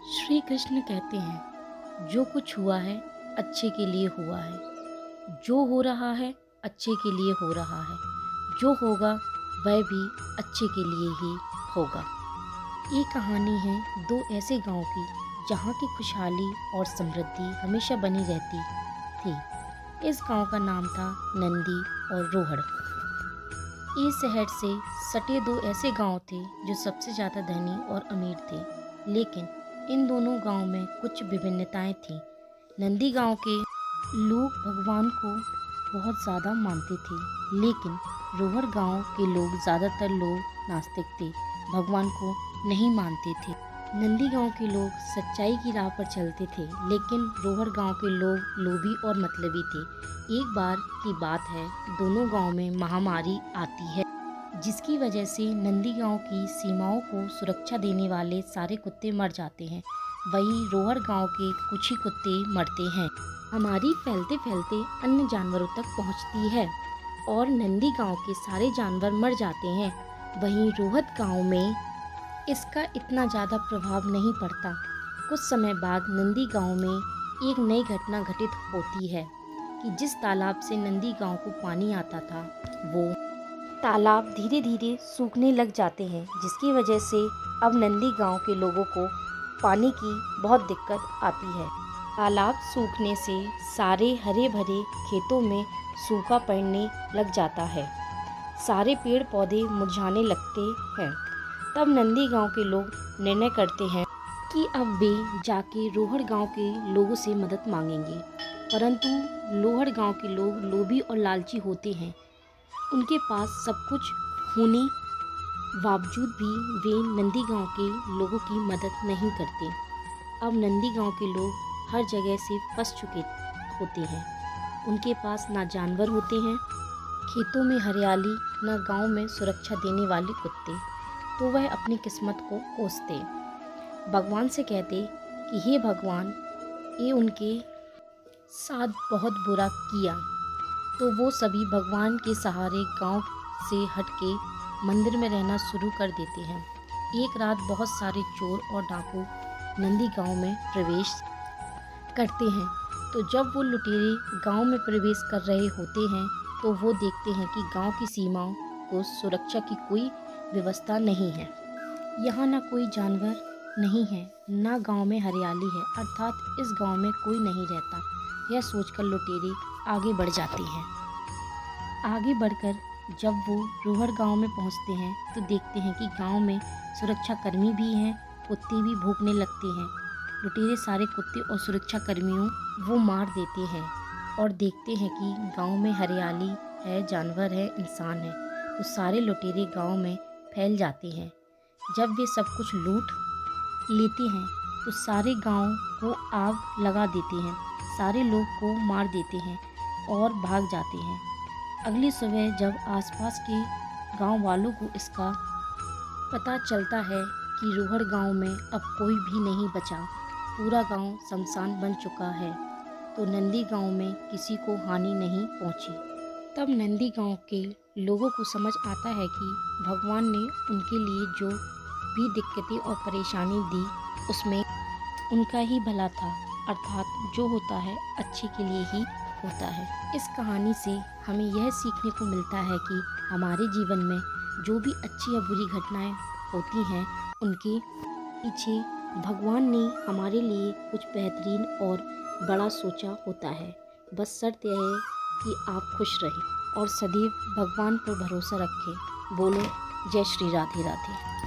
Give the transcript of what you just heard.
श्री कृष्ण कहते हैं, जो कुछ हुआ है अच्छे के लिए हुआ है। जो हो रहा है अच्छे के लिए हो रहा है। जो होगा वह भी अच्छे के लिए ही होगा। ये कहानी है दो ऐसे गांव की जहां की खुशहाली और समृद्धि हमेशा बनी रहती थी। इस गांव का नाम था नंदी और रोहड़। इस शहर से सटे दो ऐसे गांव थे जो सबसे ज़्यादा धनी और अमीर थे, लेकिन इन दोनों गांव में कुछ विभिन्नताएं थीं। नंदी गांव के लोग भगवान को बहुत ज़्यादा मानते थे, लेकिन रोहड़ गांव के लोग ज़्यादातर लोग नास्तिक थे, भगवान को नहीं मानते थे। नंदी गांव के लोग सच्चाई की राह पर चलते थे, लेकिन रोहड़ गांव के लोग लोभी और मतलबी थे। एक बार की बात है, दोनों गांव में महामारी आती है, जिसकी वजह से नंदी गांव की सीमाओं को सुरक्षा देने वाले सारे कुत्ते मर जाते हैं। वहीं रोहड़ गांव के कुछ ही कुत्ते मरते हैं। हमारी फैलते फैलते अन्य जानवरों तक पहुंचती है और नंदी गांव के सारे जानवर मर जाते हैं। वहीं रोहड़ गांव में इसका इतना ज़्यादा प्रभाव नहीं पड़ता। कुछ समय बाद नंदी गांव में एक नई घटना घटित होती है कि जिस तालाब से नंदी गांव को पानी आता था, वो तालाब धीरे धीरे सूखने लग जाते हैं, जिसकी वजह से अब नंदी गांव के लोगों को पानी की बहुत दिक्कत आती है। तालाब सूखने से सारे हरे भरे खेतों में सूखा पड़ने लग जाता है, सारे पेड़ पौधे मुरझाने लगते हैं। तब नंदी गांव के लोग निर्णय करते हैं कि अब वे जाके रोहड़ गांव के लोगों से मदद मांगेंगे, परंतु रोहड़ गांव के लोग लोभी और लालची होते हैं। उनके पास सब कुछ होने बावजूद भी वे नंदी गांव के लोगों की मदद नहीं करते। अब नंदी गांव के लोग हर जगह से फंस चुके होते हैं। उनके पास ना जानवर होते हैं, खेतों में हरियाली, ना गांव में सुरक्षा देने वाले कुत्ते। तो वह अपनी किस्मत को कोसते, भगवान से कहते कि हे भगवान, ये उनके साथ बहुत बुरा किया। तो वो सभी भगवान के सहारे गांव से हटके मंदिर में रहना शुरू कर देते हैं। एक रात बहुत सारे चोर और डाकू नंदी गांव में प्रवेश करते हैं। तो जब वो लुटेरे गांव में प्रवेश कर रहे होते हैं, तो वो देखते हैं कि गांव की सीमाओं को सुरक्षा की कोई व्यवस्था नहीं है। यहाँ ना कोई जानवर नहीं है, ना गांव में हरियाली है, अर्थात इस गांव में कोई नहीं रहता। यह सोचकर लुटेरे आगे बढ़ जाते हैं। आगे बढ़कर जब वो रोहड़ गांव में पहुंचते हैं, तो देखते हैं कि गांव में सुरक्षा कर्मी भी हैं, कुत्ते भी भौंकने लगते हैं। लुटेरे सारे कुत्ते और सुरक्षा कर्मियों वो मार देते हैं और देखते हैं कि गांव में हरियाली है, जानवर है, इंसान है। तो सारे लुटेरे गांव में फैल जाते हैं। जब वे सब कुछ लूट लेते हैं, तो सारे गांव को आग लगा देते हैं, सारे लोग को मार देते हैं और भाग जाते हैं। अगली सुबह जब आसपास के गांव वालों को इसका पता चलता है कि रोहड़ गांव में अब कोई भी नहीं बचा, पूरा गांव शमशान बन चुका है, तो नंदी गांव में किसी को हानि नहीं पहुंची। तब नंदी गांव के लोगों को समझ आता है कि भगवान ने उनके लिए जो भी दिक्कतें और परेशानी दी, उसमें उनका ही भला था, अर्थात जो होता है अच्छे के लिए ही होता है। इस कहानी से हमें यह सीखने को मिलता है कि हमारे जीवन में जो भी अच्छी या बुरी घटनाएं होती हैं, उनके पीछे भगवान ने हमारे लिए कुछ बेहतरीन और बड़ा सोचा होता है। बस शर्त यह है कि आप खुश रहें और सदैव भगवान पर भरोसा रखें। बोलो जय श्री राधे राधे।